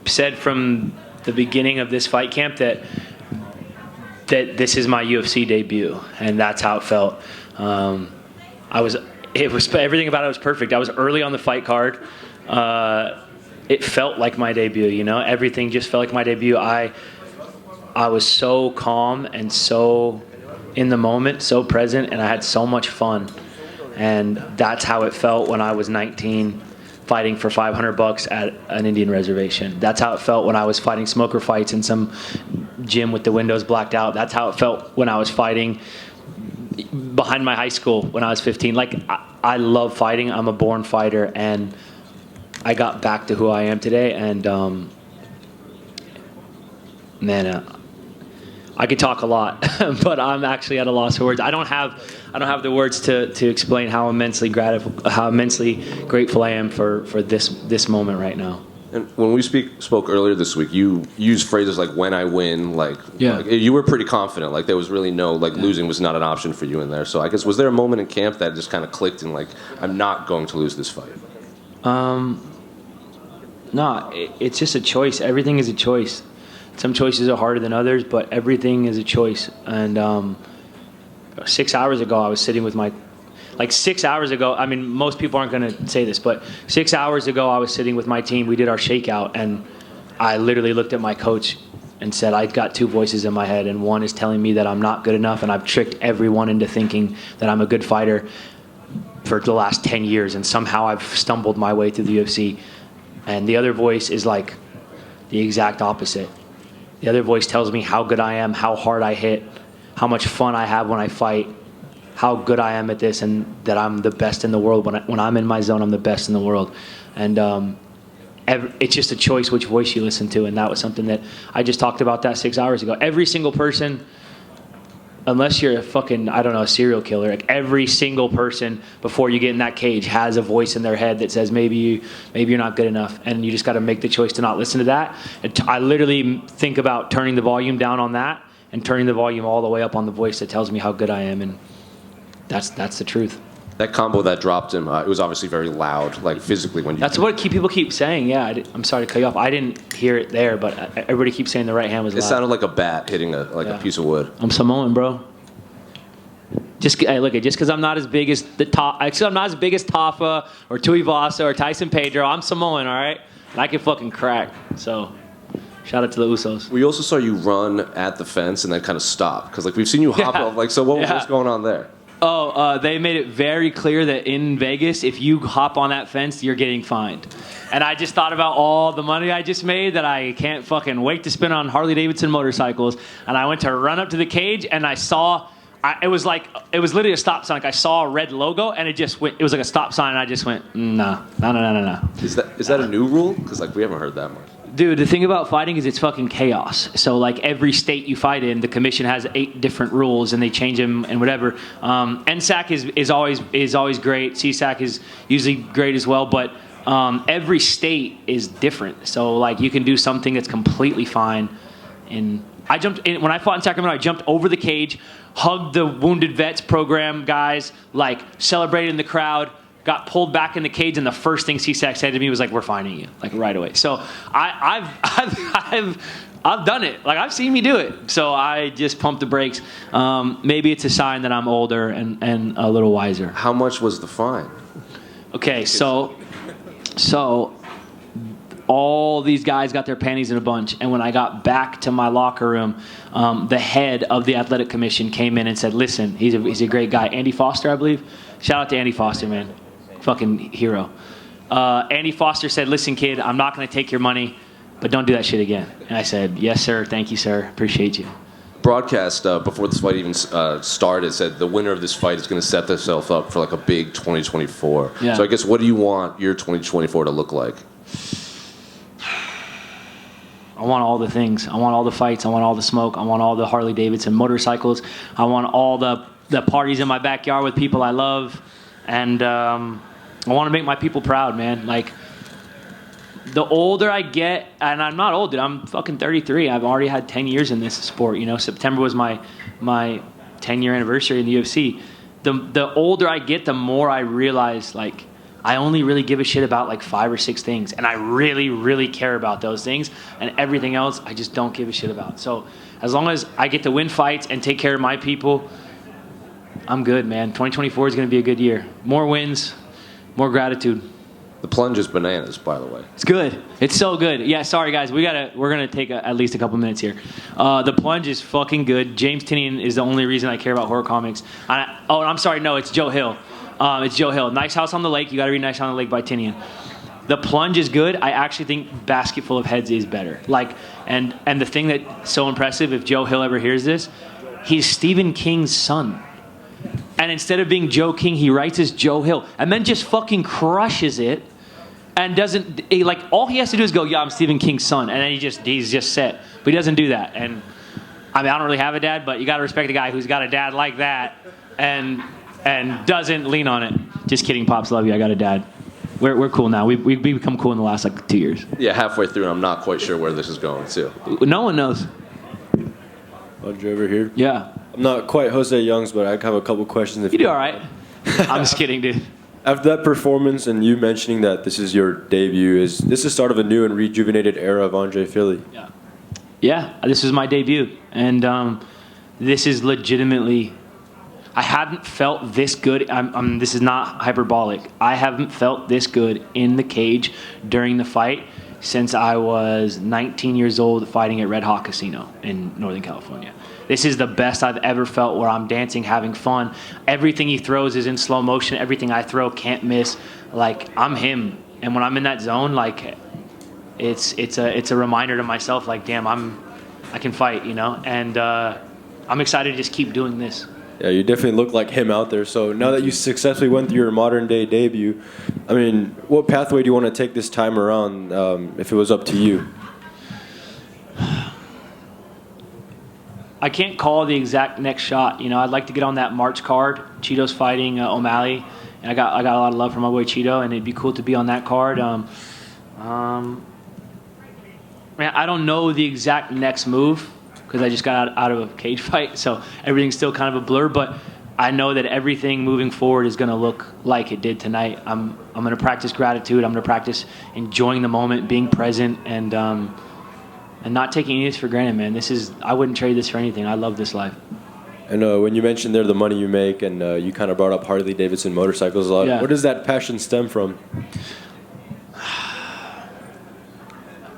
said from the beginning of this fight camp that this is my UFC debut, and that's how it felt. It was everything about it was perfect. I was early on the fight card. It felt like my debut, you know. Everything just felt like my debut. I was so calm and so in the moment, so present, and I had so much fun. And that's how it felt when I was 19, fighting for $500 at an Indian reservation. That's how it felt when I was fighting smoker fights in some gym with the windows blacked out. That's how it felt when I was fighting behind my high school when I was 15. Like, I love fighting. I'm a born fighter, and I got back to who I am today. And I could talk a lot, but I'm actually at a loss for words. I don't have the words to explain how immensely grateful I am for this moment right now. And when we spoke earlier this week, you used phrases like "when I win," like you were pretty confident. Like there was really no losing was not an option for you in there. So I guess was there a moment in camp that just kind of clicked and like I'm not going to lose this fight? No, it's just a choice. Everything is a choice. Some choices are harder than others, but everything is a choice. And 6 hours ago, I was sitting with 6 hours ago, I mean, most people aren't going to say this, but 6 hours ago, I was sitting with my team. We did our shakeout, and I literally looked at my coach and said, I've got two voices in my head, and one is telling me that I'm not good enough, and I've tricked everyone into thinking that I'm a good fighter for the last 10 years, and somehow I've stumbled my way through the UFC. And the other voice is like the exact opposite. The other voice tells me how good I am, how hard I hit, how much fun I have when I fight, how good I am at this, and that I'm the best in the world. When I'm in my zone, I'm the best in the world. And it's just a choice which voice you listen to, and that was something that I just talked about that 6 hours ago. Every single person, unless you're a fucking, I don't know, a serial killer, like every single person before you get in that cage has a voice in their head that says maybe you're not good enough, and you just got to make the choice to not listen to that. And I literally think about turning the volume down on that and turning the volume all the way up on the voice that tells me how good I am, and that's the truth. That combo that dropped him, it was obviously very loud, like physically when you... That's what people keep saying, yeah. I'm sorry to cut you off. I didn't hear it there, but everybody keeps saying the right hand was loud. It sounded like a bat hitting a piece of wood. I'm Samoan, bro. Just because I'm not as big as I'm not as big as Tafa or Tuivasa or Tyson Pedro. I'm Samoan, all right? And I can fucking crack. So, shout out to the Usos. We also saw you run at the fence and then kind of stop. Because we've seen you hop off. So what's going on there? They made it very clear that in Vegas, if you hop on that fence, you're getting fined. And I just thought about all the money I just made that I can't fucking wait to spend on Harley-Davidson motorcycles. And I went to run up to the cage, and I saw... it was literally a stop sign. Like I saw a red logo, and it was like a stop sign, and I just went, no. Is that a new rule? Because we haven't heard that much. Dude, the thing about fighting is it's fucking chaos. So every state you fight in, the commission has 8 different rules, and they change them and whatever. NSAC is always great. CSAC is usually great as well, but every state is different. So you can do something that's completely fine. And when I fought in Sacramento, I jumped over the cage, hugged the Wounded Vets program guys, celebrated in the crowd, got pulled back in the cage, and the first thing CSAC said to me was we're fining you, right away. So I've done it. I've seen me do it. So I just pumped the brakes. Maybe it's a sign that I'm older and a little wiser. How much was the fine? Okay, so all these guys got their panties in a bunch, and when I got back to my locker room, the head of the athletic commission came in and said, listen, he's a great guy. Andy Foster, I believe. Shout out to Andy Foster, man. Fucking hero. Andy Foster said, listen, kid, I'm not going to take your money, but don't do that shit again. And I said, yes, sir. Thank you, sir. Appreciate you. Broadcast before this fight even started said the winner of this fight is going to set themselves up for a big 2024. Yeah. So I guess what do you want your 2024 to look like? I want all the things. I want all the fights. I want all the smoke. I want all the Harley-Davidson motorcycles. I want all the parties in my backyard with people I love. And I want to make my people proud, man. The older I get, and I'm not old, dude. I'm fucking 33. I've already had 10 years in this sport. September was my 10-year anniversary in the UFC. The older I get, the more I realize, I only really give a shit about like 5 or 6 things, and I really, really care about those things, and everything else I just don't give a shit about. So as long as I get to win fights and take care of my people, I'm good, man. 2024 is going to be a good year. More wins, more gratitude. The plunge is bananas, by the way. It's good. It's so good. Yeah, sorry guys, we're gonna take at least a couple minutes here. The plunge is fucking good. James Tinian is the only reason I care about horror comics. I'm sorry, no, it's Joe Hill. It's Joe Hill. Nice House on the Lake. You got to read Nice House on the Lake by Tinian. The plunge is good. I actually think Basket Full of Heads is better. Like, and the thing that's so impressive, if Joe Hill ever hears this, he's Stephen King's son. And instead of being Joe King, he writes as Joe Hill, and then just fucking crushes it. And all he has to do is go, yeah, I'm Stephen King's son, and then he's just set. But he doesn't do that. And I mean, I don't really have a dad, but you got to respect a guy who's got a dad like that, and doesn't lean on it. Just kidding, Pops, love you. I got a dad. We're cool now. We've become cool in the last 2 years. Yeah, halfway through, and I'm not quite sure where this is going to. No one knows. Andre over here. Yeah. I'm not quite Jose Youngs, but I have a couple questions. You do all right. I'm just kidding, dude. After that performance and you mentioning that this is your debut, is this the start of a new and rejuvenated era of Andre Fili? Yeah. Yeah, this is my debut. And this is legitimately... I haven't felt this good. This is not hyperbolic. I haven't felt this good in the cage during the fight since I was 19 years old fighting at Red Hawk Casino in Northern California. This is the best I've ever felt, where I'm dancing, having fun. Everything he throws is in slow motion. Everything I throw can't miss. Like, I'm him. And when I'm in that zone, like, it's a reminder to myself, like, damn, I can fight, you know? And I'm excited to just keep doing this. Yeah, you definitely look like him out there. So now that you successfully went through your modern-day debut, I mean, what pathway do you want to take this time around if it was up to you? I can't call the exact next shot. You know, I'd like to get on that March card. Cheeto's fighting O'Malley, and I got a lot of love for my boy Cheeto, and it'd be cool to be on that card. Man, I don't know the exact next move because I just got out of a cage fight, so everything's still kind of a blur. But I know that everything moving forward is going to look like it did tonight. I'm going to practice gratitude. I'm going to practice enjoying the moment, being present, and not taking any of this for granted, man. I wouldn't trade this for anything. I love this life. And when you mentioned there the money you make, and you kind of brought up Harley-Davidson motorcycles a lot, yeah. Where does that passion stem from?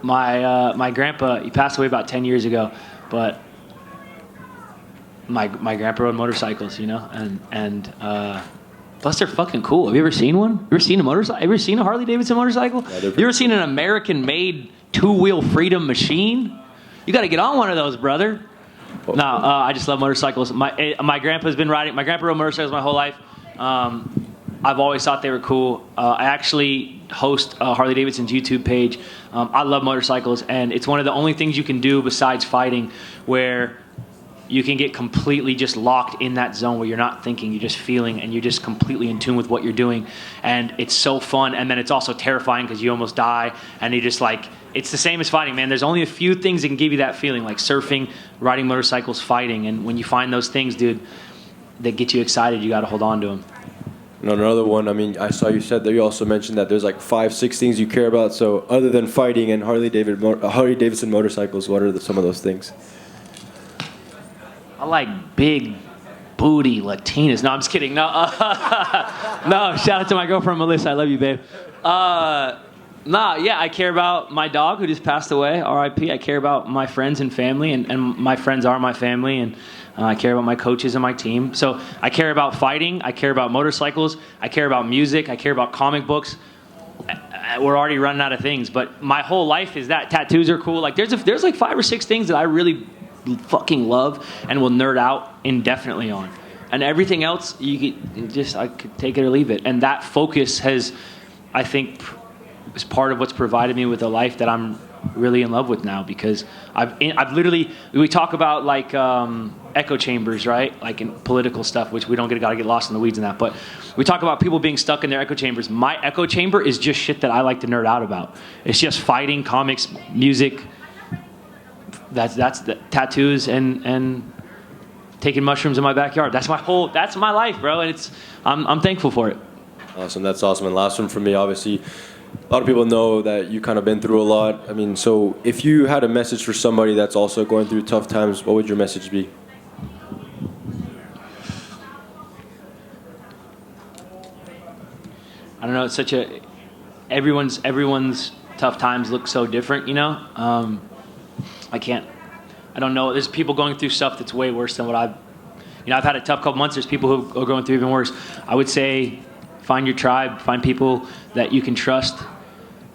My grandpa, he passed away about 10 years ago, but my grandpa rode motorcycles, you know, and plus they're fucking cool. Have you ever seen one? You ever seen a motorcycle? Ever seen a Harley-Davidson motorcycle? Yeah, you ever seen an American-made 2-wheel freedom machine? You got to get on one of those, brother. No, I just love motorcycles. My grandpa's been riding. My grandpa rode motorcycles my whole life. I've always thought they were cool. I actually host Harley-Davidson's YouTube page. I love motorcycles, and it's one of the only things you can do besides fighting where you can get completely just locked in that zone where you're not thinking, you're just feeling, and you're just completely in tune with what you're doing. And it's so fun, and then it's also terrifying because you almost die, and you're just like, it's the same as fighting, man. There's only a few things that can give you that feeling, like surfing, riding motorcycles, fighting. And when you find those things, dude, that get you excited, you got to hold on to them. And another one, I mean, I saw you said that you also mentioned that there's like 5-6 things you care about. So other than fighting and Harley-Davidson motorcycles, what are some of those things? I like big booty Latinas. No, I'm just kidding. No, no. Shout out to my girlfriend Melissa. I love you, babe. I care about my dog who just passed away, R.I.P. I care about my friends and family, and my friends are my family, and I care about my coaches and my team. So I care about fighting. I care about motorcycles. I care about music. I care about comic books. We're already running out of things, but my whole life is that. Tattoos are cool. Like there's like 5 or 6 things that I really fucking love and will nerd out indefinitely on, and everything else I could take it or leave it. And that focus has, I think, is part of what's provided me with a life that I'm really in love with now, because I've literally, we talk about like echo chambers, right? Like in political stuff, which we don't gotta get lost in the weeds in that, but we talk about people being stuck in their echo chambers. My echo chamber is just shit that I like to nerd out about. It's just fighting, comics, music. That's the tattoos and taking mushrooms in my backyard. That's my life, bro, and I'm thankful for it. Awesome. That's awesome. And last one for me, obviously, a lot of people know that you kind of been through a lot. I mean, so if you had a message for somebody that's also going through tough times, what would your message be? I don't know. It's such a everyone's tough times look so different, you know. I don't know. There's people going through stuff that's way worse than what I've had a tough couple months. There's people who are going through even worse. I would say find your tribe, find people that you can trust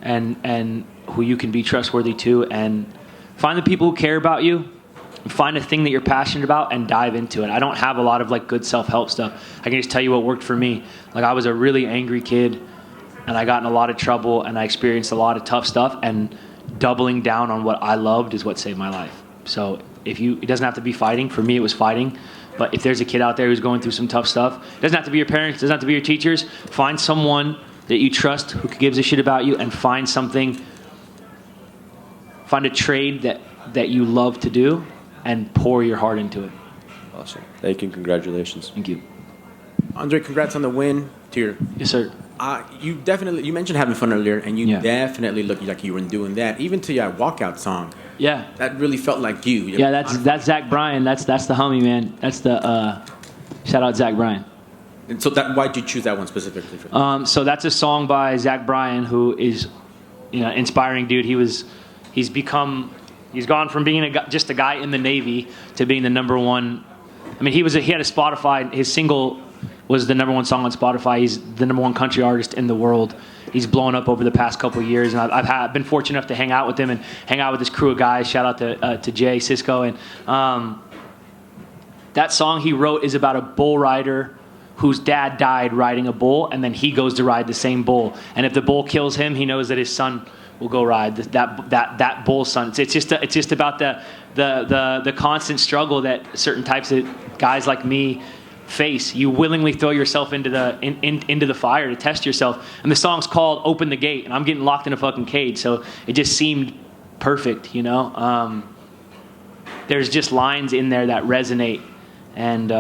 and who you can be trustworthy to, and find the people who care about you. Find a thing that you're passionate about and dive into it. I don't have a lot of like good self-help stuff. I can just tell you what worked for me. Like I was a really angry kid and I got in a lot of trouble and I experienced a lot of tough stuff, and doubling down on what I loved is what saved my life. So it doesn't have to be fighting. For me, it was fighting. But if there's a kid out there who's going through some tough stuff, it doesn't have to be your parents, it doesn't have to be your teachers. Find someone that you trust who gives a shit about you, and find a trade that you love to do and pour your heart into it. Awesome. Thank you and congratulations. Thank you. Andre, congrats on the win. Yes, sir. You mentioned having fun earlier, and you definitely looked like you were doing that. Even to your walkout song. Yeah. That really felt like you. Yeah, that's Zach Bryan. That's the homie, man. That's the shout out Zach Bryan. And so why'd you choose that one specifically? So that's a song by Zach Bryan, who is, inspiring dude. He's gone from being just a guy in the Navy to being the number one. I mean, he had a Spotify. His single was the number one song on Spotify. He's the number one country artist in the world. He's blown up over the past couple of years, and I've been fortunate enough to hang out with him and hang out with this crew of guys. Shout out to Jay, Cisco, and that song he wrote is about a bull rider whose dad died riding a bull, and then he goes to ride the same bull. And if the bull kills him, he knows that his son will go ride that bull's son. It's just about the constant struggle that certain types of guys like me face. You willingly throw yourself into the fire to test yourself. And the song's called "Open the Gate," and I'm getting locked in a fucking cage. So it just seemed perfect, There's just lines in there that resonate, and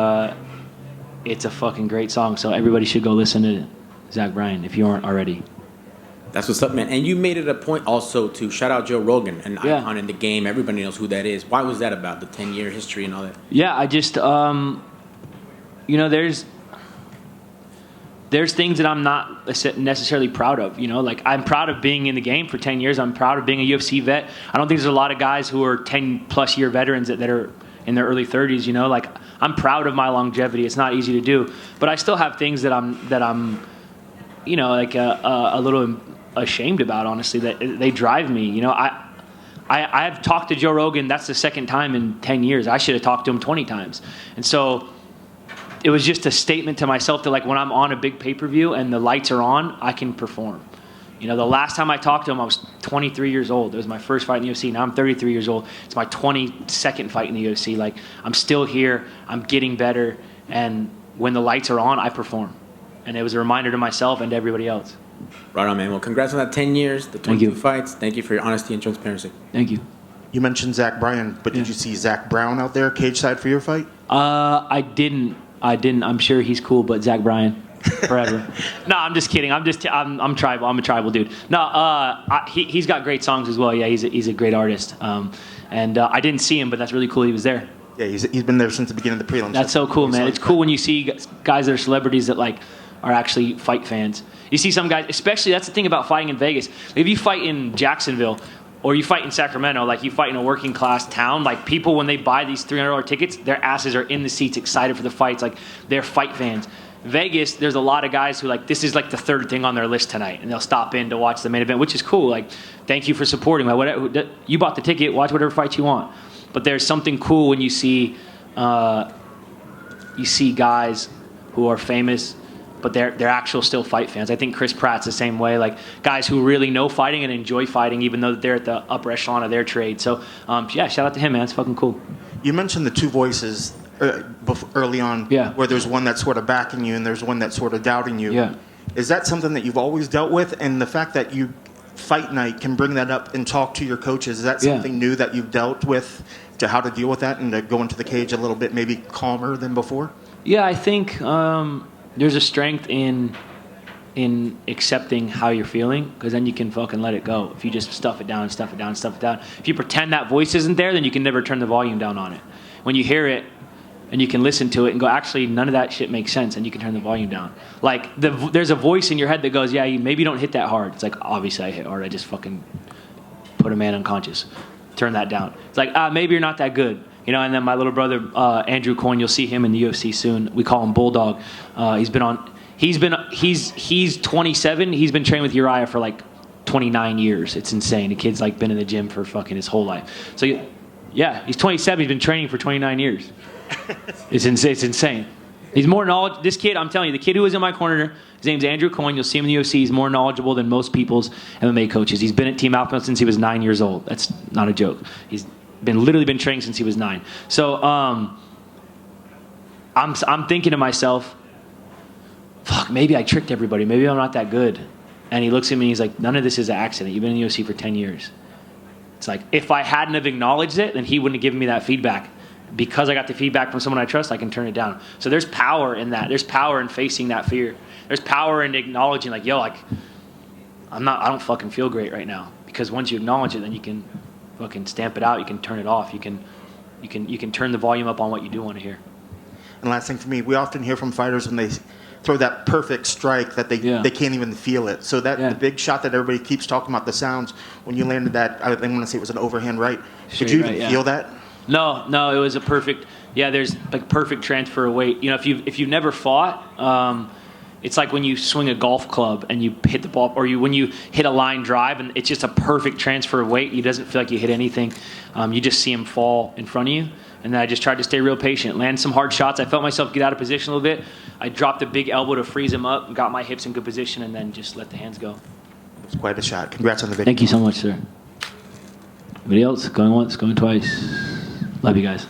it's a fucking great song. So everybody should go listen to Zach Bryan if you aren't already. That's what's up, man. And you made it a point also to shout out Joe Rogan, an icon in the game. Everybody knows who that is. Why was that about, the 10-year history and all that? Yeah, I just, there's things that I'm not necessarily proud of. Like I'm proud of being in the game for 10 years. I'm proud of being a UFC vet. I don't think there's a lot of guys who are 10-plus year veterans that are in their early 30s. Like I'm proud of my longevity. It's not easy to do, but I still have things that I'm a little ashamed about, honestly, that they drive me. I've talked to Joe Rogan. That's the second time in 10 years. I should have talked to him 20 times. And so it was just a statement to myself that, like, when I'm on a big pay-per-view and the lights are on, I can perform. The last time I talked to him, I was 23 years old. It was my first fight in the UFC. Now I'm 33 years old. It's my 22nd fight in the UFC. Like, I'm still here. I'm getting better. And when the lights are on, I perform. And it was a reminder to myself and to everybody else. Right on, man. Well, congrats on that 10 years, the 22 fights. Thank you for your honesty and transparency. Thank you. You mentioned Zach Bryan, but did you see Zach Brown out there cage side for your fight? I didn't. I'm sure he's cool, but Zach Bryan, forever. No, I'm just kidding. I'm tribal. I'm a tribal dude. No, he's got great songs as well. Yeah, he's a great artist. And I didn't see him, but that's really cool. He was there. Yeah, he's been there since the beginning of the prelims. That's so cool, man. It's cool when you see guys that are celebrities that are actually fight fans. You see some guys, especially, that's the thing about fighting in Vegas. If you fight in Jacksonville or you fight in Sacramento, like you fight in a working class town, like people, when they buy these $300 tickets, their asses are in the seats excited for the fights. Like they're fight fans. Vegas, there's a lot of guys who this is like the third thing on their list tonight, and they'll stop in to watch the main event, which is cool. Like, thank you for supporting. Like, whatever, you bought the ticket, watch whatever fight you want. But there's something cool when you see guys who are famous, but they're actual still fight fans. I think Chris Pratt's the same way. Like guys who really know fighting and enjoy fighting, even though they're at the upper echelon of their trade. So yeah, shout out to him, man. It's fucking cool. You mentioned the two voices early on, where there's one that's sort of backing you and there's one that's sort of doubting you. Yeah. Is that something that you've always dealt with? And the fact that you fight night can bring that up and talk to your coaches, is that something new that you've dealt with, to how to deal with that and to go into the cage a little bit maybe calmer than before? Yeah, I think there's a strength in in accepting how you're feeling, because then you can fucking let it go. If you just stuff it down, if you pretend that voice isn't there, then you can never turn the volume down on it. When you hear it and you can listen to it and go, actually, none of that shit makes sense, and you can turn the volume down. Like, there's a voice in your head that goes, yeah, you maybe don't hit that hard. It's like, obviously I hit hard. I just fucking put a man unconscious. Turn that down. It's like, maybe you're not that good. You know, and then my little brother, Andrew Coyne, you'll see him in the UFC soon. We call him Bulldog. He's 27. He's been training with Uriah for like 29 years. It's insane. The kid's like been in the gym for fucking his whole life. So yeah, he's 27. He's been training for 29 years. It's insane. He's more knowledgeable. This kid, I'm telling you, the kid who was in my corner, his name's Andrew Coyne. You'll see him in the UFC. He's more knowledgeable than most people's MMA coaches. He's been at Team Alpha since he was 9 years old. That's not a joke. He's literally been training since he was 9. So I'm thinking to myself, fuck, maybe I tricked everybody. Maybe I'm not that good. And he looks at me and he's like, none of this is an accident. You've been in the UFC for 10 years. It's like, if I hadn't have acknowledged it, then he wouldn't have given me that feedback. Because I got the feedback from someone I trust, I can turn it down. So there's power in that. There's power in facing that fear. There's power in acknowledging, like, yo, like, I don't fucking feel great right now. Because once you acknowledge it, then you can fucking stamp it out. You can turn it off. You can turn the volume up on what you do want to hear. And last thing for me, we often hear from fighters when they throw that perfect strike that they can't even feel it. So the big shot that everybody keeps talking about, the sounds, when you landed that, I want to say it was an overhand right. Did you even feel that? No, it was a perfect. Yeah, there's like perfect transfer of weight. You know, if you've never fought, it's like when you swing a golf club and you hit the ball, or when you hit a line drive, and it's just a perfect transfer of weight. You doesn't feel like you hit anything. You just see him fall in front of you. And then I just tried to stay real patient, land some hard shots. I felt myself get out of position a little bit. I dropped a big elbow to freeze him up, got my hips in good position, and then just let the hands go. It was quite a shot. Congrats on the victory. Thank you so much, sir. Anybody else? Going once, going twice. Love you guys.